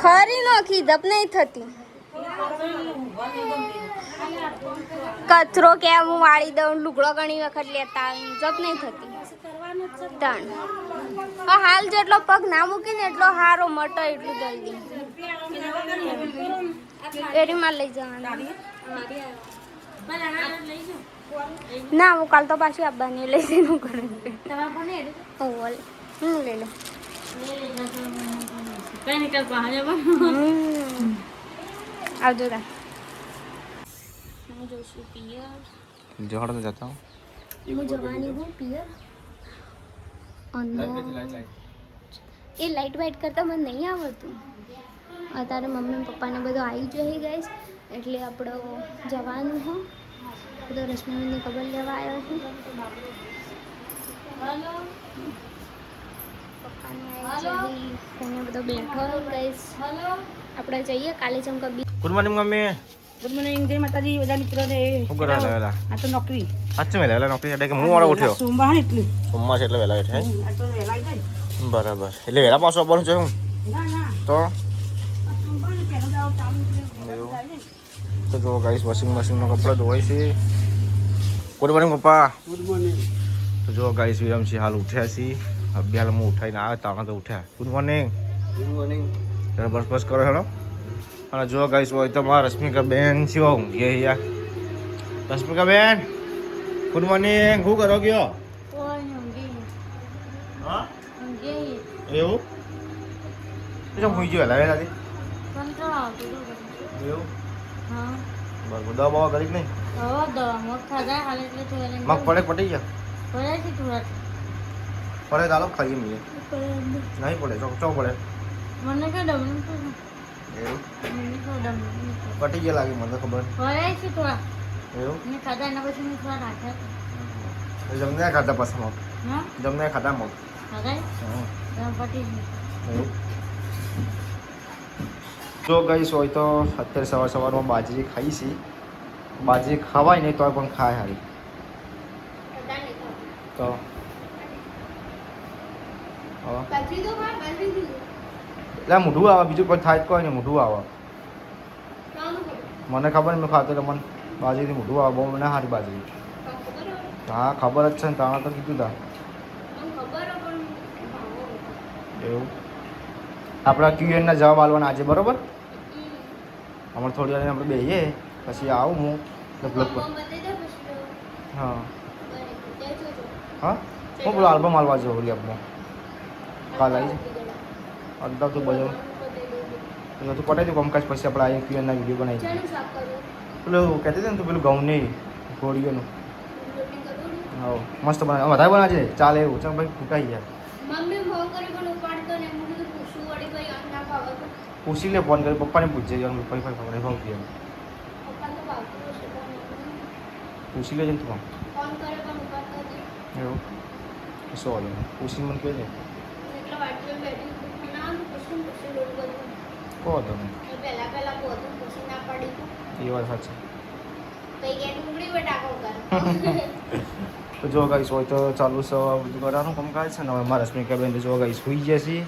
ખરી નોખી ધપ નહીં થતી. કચરો કેમ હું વાળી દઉં, લુગડો ઘણી વખત લેતા જપ નહીં થતી. હાલ જેટલો પગ ના મૂકીને એટલો હારો મટો એટલું જલ્દી. એરીમાં લઈ જવાનું ના, હું કાલ તો પાછી આવવાની લઈ જઈને કરું. હું લઈ લો આવજો તા જોશું પિયર જોડ તો જતા હું જવાની હું પિયર એ લાઈટ વાઇટ કરતા મને નહીં આવડતું. અત્યારે મમ્મી પપ્પાને બધું આવી જોઈએ ગાઈસ, એટલે આપણે જવાનું હો. બધો રશ્મિની ખબર લેવા આવ્યો છું. પપ્પાને આવી બધો બેઠો ગાઈસ. આપણે જઈએ કાલે ચમકા બી. Good morning mummy. Good morning જય માતાજી. બધા મિત્રોને શું કરે વેલા? આ તો નોકરી. સાચું વેલા નોકરી એટલે કે હું વાળો ઉઠ્યો. સોમવાર એટલે સોમવાર છે એટલે વેલા ઉઠે. આ તો વેલા આવી જાય. બરાબર. એટલે વેલા પાછો આવવાનું છે હું ના ના તો સોમવાર ને પહેલો જાવ ચાલુ તો જો ગાઈસ વોશિંગ મશીનનો કપડા ધોવાય છે. ગુડ મોર્નિંગ પપ્પા. Good morning. તો જો ગાઈસ વિરમસિંહ હાલ ઉઠ્યા છીએ. અભ્યાલ હું ઉઠાઈને આવે તાણા તો ઉઠ્યા. Good morning. Good morning. ત્યારે બસ બસ કરો હેલો. અને જો ગાઈસ હોય તો મારા રશ્મિકા બેન છે ઊંઘે યાર. રશ્મિકા બેન ગુડ મોર્નિંગ. શું કરો ગયો? હા એવું શું હોઈ ગયો હેલા વેલાથી એવું બરાબર. દવા બવા કરી કે નહીં? મગ પડે પટી ગયા પડે ચાલો ખાઈએ મીએ નહીં પડે ચો પડે મને કે એવું પટી ગયા લાગે મને તો ખબર એવું જમને ખાતા પાછા મગ જમને ખાતા મગ એવું જો ગઈશ હોય તો અત્યારે સવાર સવારમાં બાજરી ખાઈ છી. બાજરી ખાવાય નહીં તો પણ ખાય હારી તો એટલે મોઢું આવે બીજું કોઈ થાય જ કોઈ નહીં. મોઢું આવે મને ખબર મેં ખાતો એટલે મને બાજરીથી મોઢું આવે બહુ મને સારી બાજરી. હા ખબર જ છે ને તાણા તો કીધું તા એવું. આપણા ક્યુએનના જવાબ આપવાના આજે બરોબર. હમણાં થોડી વાર આપણે બેસીએ પછી આવું હું બ્લોગ પર. હા હા હું પેલો આલ્બમ હાલવા જવું લેબમાં કાલ આવી જાય અડધા તો બધું તું પટાઈ દઉં કમકાજ પછી આપણે આવી ક્યુએનના વિડીયો બનાવી દઈએ. પેલું કહેતી હતી ને તું પેલું ઘઉં નહીં ઘોડીઓનું હા મસ્ત બનાવે વધારે બનાવજે ચાલે એવું. ચાલ ભાઈ ફૂટાઈ જાય. પૂછી લે ફોન કરી પપ્પાને પૂછજે પપ્પા ખબર ભાવ કે પૂછી લેજે ને તું એવું શું પૂછીને મને કહેજે કહો તમે એ વાત સાચી. તો જો ગાઈસ હોય તો ચાલુ બધું કરવાનું કામકાજ છે ને. હવે મારા રશ્મિકા બેન જો ગાઈસ સુઈ ગયા છીએ.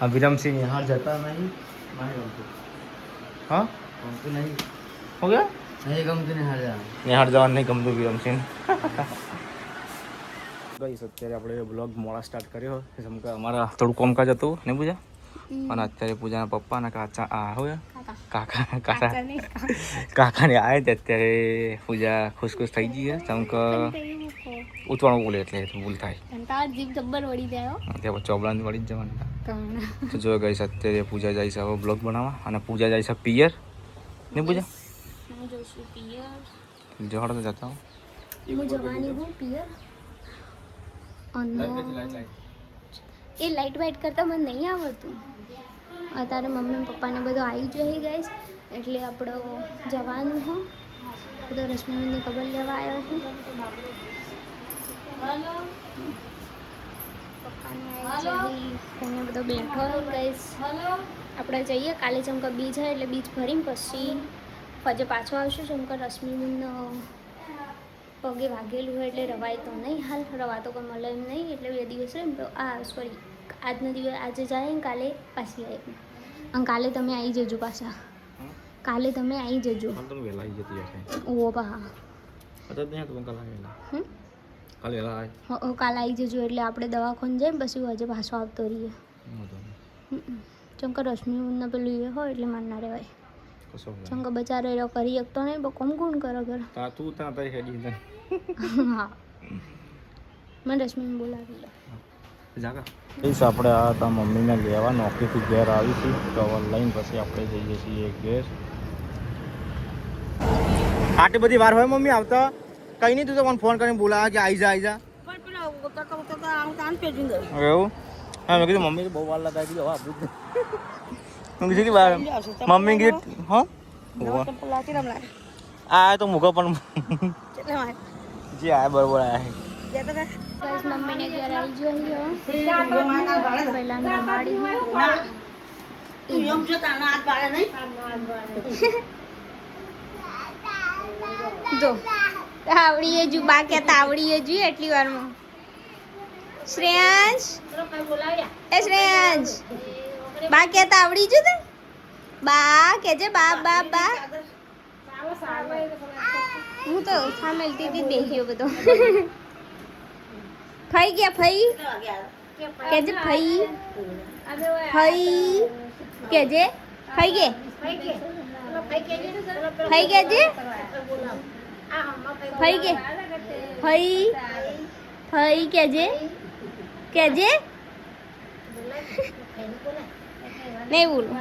આ વિરમસિંહ નિહાર જતા નહીં હા ગમતું નહીં હો ગયા નહીં ગમતું નિહાર જવાનું નહીં ગમતું વિરમસિંહ. ગાઈસ અત્યારે આપણે બ્લોગ મોડા સ્ટાર્ટ કર્યો જેમ કે અમારા થોડું કામકાજ હતું ને પૂજા. અને અત્યારે પૂજાના પપ્પા અને કાકાને આવે છે. અત્યારે પૂજા ખુશ થઈ ગઈ છે જેમ કે ઉતવાણું બોલે એટલે ભૂલ થાય ત્યાં ચોબડાની વળી જ જવાનું. તો જો ગઈશ અત્યારે પૂજા જાય છે હવે બ્લોગ બનાવવા. અને પૂજા જાય છે પિયર ને પૂજા જોડ તો જતા એ લાઈટ વાઇટ કરતા મને નહીં આવડતું. અત્યારે મમ્મી પપ્પાને બધું આવી જોઈએ ગાઈસ, એટલે આપણે જવાનું હો. બધો રશ્મિની ખબર લેવા આવ્યો છું. પપ્પાને બધો બેઠો ગાઈસ. આપણે જઈએ કાલે ચમકા બીજ હોય એટલે બીજ ભરીને પછી ફજે પાછો આવશું. ચમકા રશ્મિનો પગે વાગેલું હોય એટલે રવાય તો નહીં. હાલ રવા તો કોઈ મળે એમ નહીં એટલે 2 દિવસ રહે ને તો સોરી આજનો દિવસ આજે જાય ને કાલે પાછી આવે. અને કાલે તમે આવી જજો પાછા. કાલે તમે આવી જજો. પણ તમે વહેલા આવી જતી હશે. ઓ બા અત્યારે ત્યાં તો કાલે વહેલા. કાલે વહેલા આવે. કાલે આવી જજો એટલે આપણે દવાખાને જઈને પછી હજે પાછો આવતો રહીએ. ચમકા રશ્મિને પેલું એ હોય એટલે માર ના રહેવાય. ચમકા બચારો એ કરી શકતો નહીં બહુ કમ ગુણ કરો ઘર. તું ત્યાં તારી હેડી હા મને રશ્મિને બોલાવી લો. જાગા પ્લીઝ આપણે આ તા મમ્મીને લેવા નોકરીથી ઘેર આવીશું કવર લઈને પછી આપણે જઈએ છીએ ઘેર. આટલી બધી વાર હોય મમ્મી આવતા કઈ નહીં તું તો મને ફોન કરીને બોલાવા કે આવી જા પણ પેલા ઉતરતા ઉતરતા આવું તાન પેજી દે એવું હા મેં કીધું મમ્મી તો બહુ વાર લાગે કીધું હવે આપણું મેં કીધું કે વાર મમ્મી કીધું હા ચંપલ લાગી રમ લાગે આ તો મૂકો પણ કેટલે માર જે આ બરોબર આયા જે તો બસ મમ્મીને ઘેર આવી જોઈએ. પહેલાં ના તું એમ છો તાનો હાથ બાળે નહીં જો આવડીએ જુ બા કહેતા આવડીએ જુ એટલી વારમાં. શ્રેયાંશ એ શ્રેયાંશ બા કહેતા આવડી જુ તે બા કહેજે બા બા બા. હું તો સામેલતી હતી બેસી ગયો બધો. ફઈ ગયા ફઈ કહેજે ફઈ ફઈ કહેજે ફઈ ગે ફઈ કહેજે ફઈ કે ફઈ ફઈ કહેજે કહેજે નહીં બોલું.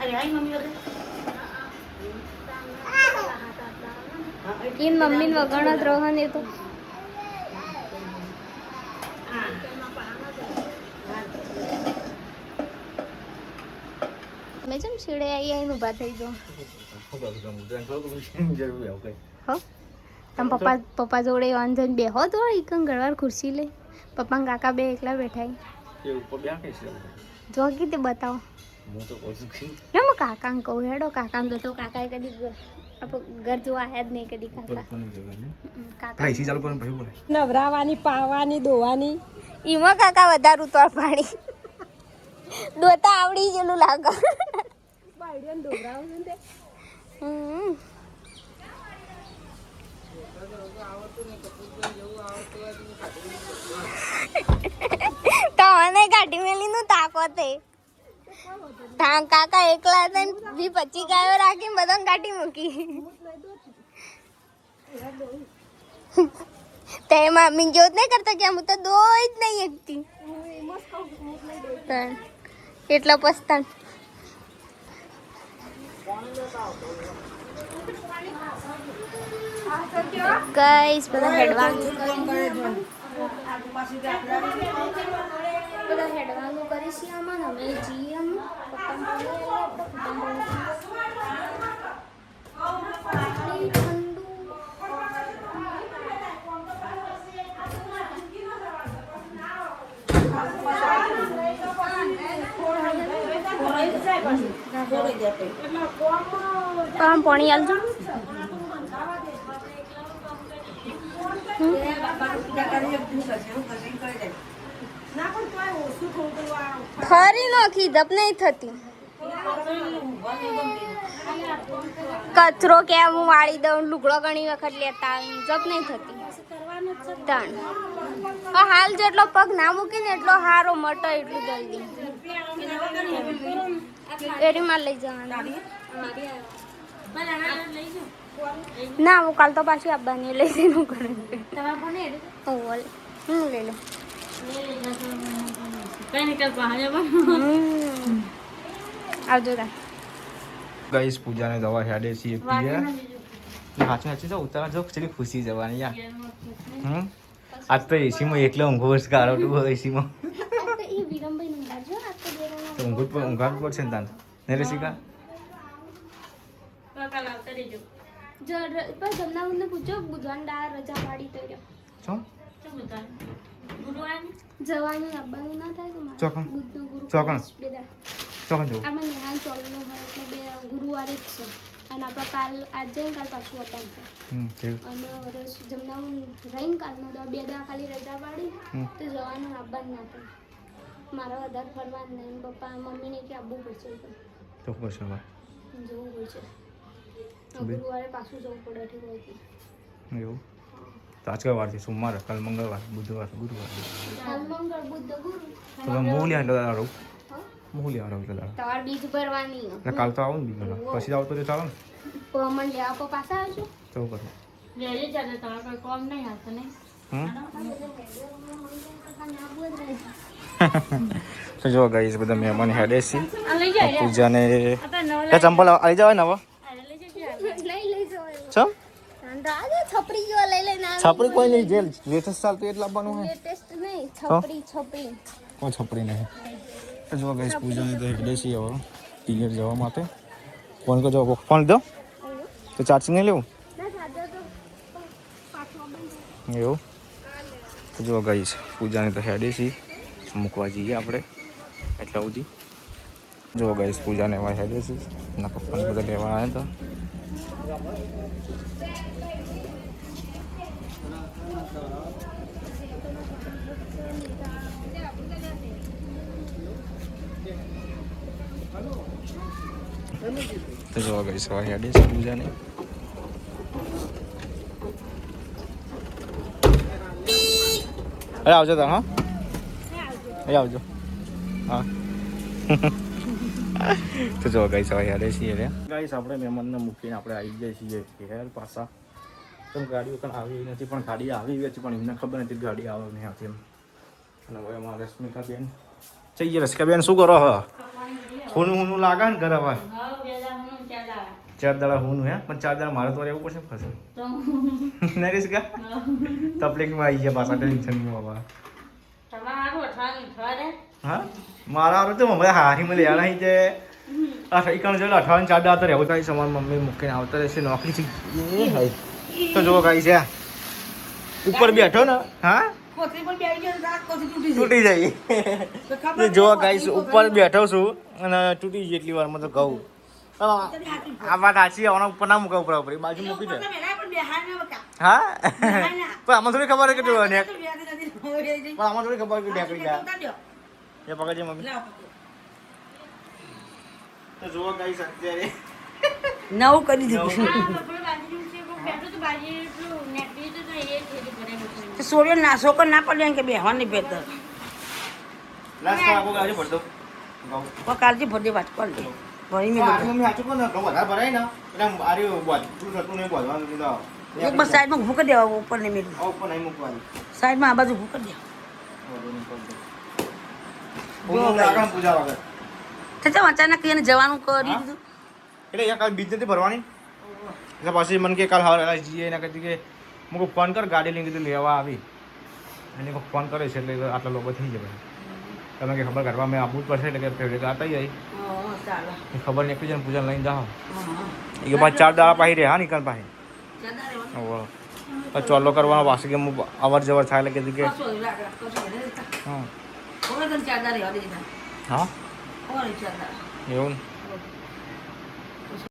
અરે આઈ મમ્મી વગર इन मम्मी वगणत रोहन तो मैं जम छेड़े आई आई नु बात થઈ જો હો તમ પપ્પા જોડે વાંધન બેહો તો ઈકન ગળવાર ખુરશી લે પપ્પા કાકા બે એકલા બેઠા એ ઉપર બેઠા છે જો કીતે બતાવો હું તો કોશિશ કરી કેમ કાકા કહું હેડો કાકા તો કાકા કદી ઘર જો આયા જ નહીં કદી કાકા કાકા એસી ચાલુ કરીને ભાઈ બોલે નવરાવાની પાવાની દોવાની ઈમાં કાકા વધારે ઉતર પાણી દોતા આવડી જેલું લાગે બાયડન દોરાવું ને તો મને ગાડી મેલી નું તાકોતે કાકા એકલા હતા 20-25 ગાયો રાખીને બધા ગાડી મૂકી તે મમ્મી જોત નહીં કરતા કે હું તો દોઈ જ નહીં એકતી એટલા પસ્તાન ગાઈસ બધા હેડવાનું કરીશું આમાં અમે જીએમ આમ પાણી આલજો ખરી નોખી જપ નહીં થતી કચરો કેમ હું વાળી દઉં લુગડો ઘણી વખત લેતા જપ નહીં થતી ત્રણ હાલ જેટલો પગ ના મૂકીને એટલો હારો મટો એટલું જલ્દી એરીમાં લઈ જવાનું ના હું કાલ તો પાછી આવવાની લઈ જઈને કરું હું લઈ લો આવજો તા ગાઈસ પૂજાને દવા હેડે છે પીએ હાચું હાચું તો ઉતારા જો ચલી ખુશી જવાની યાર આજ તો એસીમાં એકલો ઊંઘો વર્ષ કાઢો એસીમાં તો ઊંઘા પડશે ને તાને ને રસિકા જમનામને પૂછો બુધવાન રજા પાડી તો શું જવાની આવવાનું ના થાય ચોકન ચોકન ચોકન જો આમાં નિહાલ ચોલનો હોય એટલે બે ગુરુવારે જ છે અને આપણે કાલ આજ જઈને કાલ પાછું વતન છે અને રસ જમનાવું રહીને કાલનો 2 દા ખાલી રજા પાડી તો જવાનું આવવાનું ના પડે મારા વધારે ફરવાનું નહીં પપ્પા મમ્મીને કે આવવું પડશે તો પછી હવે જવું પડશે ગુરુવારે પાછું જવું પડે ઠીક હોય એવું તો આજ કઈ વાર છે સોમવાર કાલ મંગળવાર બુધવાર ગુરુવાર કાલ મંગળ બુધ ગુરુ તો હું લ્યા દાદા રહું હું લ્યા રહું દાદા તમારે બીજ ભરવાની એટલે કાલ તો આવું ને બીજો પછી આવતો તો ચાલો ને મને લેવા પર પાછા આવજો તો કરું લેજે ચાલે તમારે કોઈ કોમ નહીં આવશે નહીં તો જો ગાઈસ બધા મહેમાન હેડે છે લઈ જાય પૂજાને આ તો નવ એ ચંપલ આવી જવાય ને હવે લઈ જવાય ચમ રાજા છપરી જો લઈ છાપડી કોઈ નહીં જેલ લેટેસ્ટ ચાલતું એટલે લાવવાનું હોય લેટેસ્ટ નહીં છપરી કોઈ છપડી નહીં તો જો ગાઈસ પૂજાને તો હેડે છે હવે પિયર જવા માટે ફોન કરજો ફોન દો તો ચાર્જિંગ નહીં લેવું એવું તો જો ગાઈસ પૂજાને તો હેડે છે મૂકવા જઈએ આપણે એટલા સુધી જો ગાઈસ પૂજાને એમાં હેડે છે એના પપ્પાને બધા લેવા આવ્યા હતા તો જો ગાઈસ હવે હેડે છે પૂજાને અરે આવજો તાર હા આવજો હા તો જો ગાઈસ હવે હેડે છીએ રે ગાઈસ આપણે મહેમાનને મૂકીને આપણે આવી ગયા છીએ ઘેર પાછા તો ગાડીઓ પણ આવી નથી પણ ગાડી આવી હતી પણ એમને ખબર નથી ગાડી આવે નહીં આવતી એમ અને હવે અમારા રશ્મિકાબેન જઈએ રશ્મિકાબેન શું કરો હ હું લાગે ને ઘરે હવે 4 દાડા હું હે પણ 4 દાડા મારે તો રહેવું પડશે ફસે નરેશ કા તકલીફમાં આવી ગયા પાછા ટેન્શનમાં બાબા હા મારા હારું તો મમ્મી હારી મને લેવા નહીં છે આ સૈકણ જો 58 4 દાડા તો રહેવું થાય સમાન મમ્મી મૂકીને આવતા રહેશે નોકરી છે એ હાય તો જો ગાઈ છે ઉપર બેઠો ને હા તૂટી જાય જો ગાઈસ ઉપર બેઠો છું અને તૂટી ગઈ એટલી વારમાં તો કહું આ વાત સાચી આવવાના ઉપર ના મૂકા ઉપર ઉપર બાજુ મૂકી દે હા પણ આમાં થોડી ખબર કે પણ આમાં થોડી ખબર કે ઢેકડી જાય એ પકડજે મમ્મી તો જોવા ગાઈસ અત્યારે નવું કરી દીધું સોર્યો નાસો કર ના પડ્યો કે બેહવાની બેતર લાસ્ટ આગો ગાડી પડતો કાલથી ભરતી વાત કરી દે ભરી મેં મમ્મી આચું કોને વધારે ભરાય ને એટલે આરે બોલ તું થતું નહીં બોલવાનું કીધું એક બસ સાઈડમાં ઊભું કરી દેવા ઉપર ને મેં ઉપર નહીં મૂકવાની સાઈડમાં આ બાજુ ઊભું કરી દેવા પૂજા વગર તો અચાનક એને જવાનું કરી દીધું એટલે અહીંયા કાલ બીજ નથી ભરવાની એટલે પછી મને કે કાલ હવે જઈએ એના કરતી કે મુકો ફોન કર ગાડી લઈને કીધું લેવા આવી એને ફોન કરે છે એટલે આટલા લોકો થઈ જાય તમે કે ખબર કરવા મેં આપવું જ પડશે એટલે કે ફેવરેટ આતા જાય ખબર નહીં એકલી જણ પૂજા લઈને જાઓ એ કે 4 દાડા પાહી રહે હા નિકાલ પાહી ચોલ્લો કરવાનો પાછી કે હું અવર જવર થાય એટલે કીધું કે હા હા એવું ને